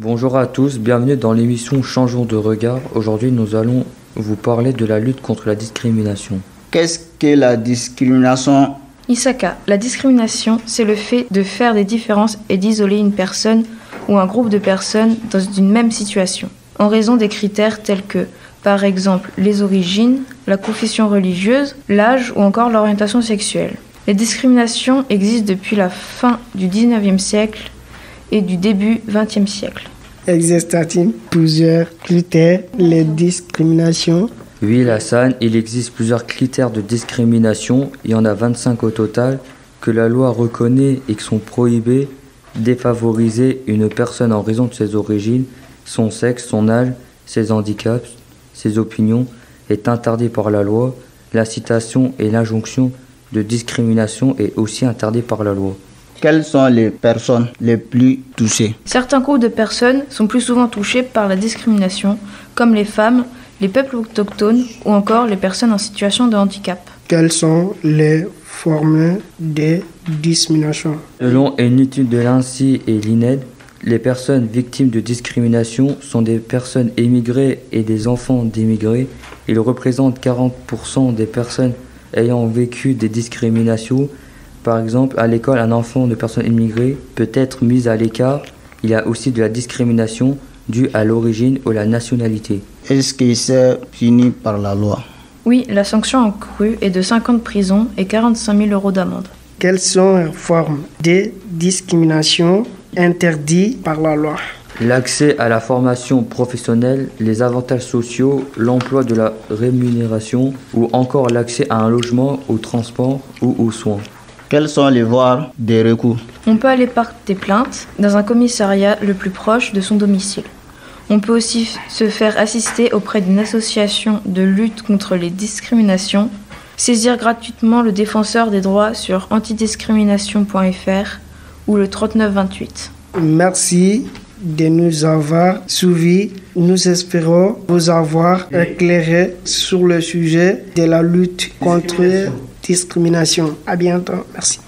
Bonjour à tous, bienvenue dans l'émission Changeons de regard. Aujourd'hui, nous allons vous parler de la lutte contre la discrimination. Qu'est-ce que la discrimination ? Isaka, la discrimination, c'est le fait de faire des différences et d'isoler une personne ou un groupe de personnes dans une même situation, en raison des critères tels que, par exemple, les origines, la confession religieuse, l'âge ou encore l'orientation sexuelle. Les discriminations existent depuis la fin du 19e siècle et du début 20e siècle. Existe-t-il plusieurs critères les discriminations? Oui, Lassane, il existe plusieurs critères de discrimination, il y en a 25 au total, que la loi reconnaît et qui sont prohibés: défavoriser une personne en raison de ses origines, son sexe, son âge, ses handicaps, ses opinions, est interdit par la loi. L'incitation et l'injonction de discrimination est aussi interdit par la loi. Quelles sont les personnes les plus touchées ? Certains groupes de personnes sont plus souvent touchés par la discrimination, comme les femmes, les peuples autochtones ou encore les personnes en situation de handicap. Quelles sont les formes de discrimination? Selon une étude de l'INSEE et l'INED, les personnes victimes de discrimination sont des personnes émigrées et des enfants d'immigrés. Ils représentent 40% des personnes ayant vécu des discriminations. Par exemple, à l'école, un enfant de personnes immigrées peut être mis à l'écart. Il y a aussi de la discrimination due à l'origine ou à la nationalité. Est-ce que c'est puni par la loi ? Oui, la sanction encourue est de 5 ans de prison et 45 000 € d'amende. Quelles sont les formes de discrimination interdites par la loi? L'accès à la formation professionnelle, les avantages sociaux, l'emploi de la rémunération ou encore l'accès à un logement, au transport ou aux soins. Quelles sont les voies de recours ? On peut aller porter plainte dans un commissariat le plus proche de son domicile. On peut aussi se faire assister auprès d'une association de lutte contre les discriminations, saisir gratuitement le défenseur des droits sur antidiscrimination.fr ou le 3928. Merci de nous avoir suivis. Nous espérons vous avoir éclairé sur le sujet de la lutte contre la discrimination. À bientôt. Merci.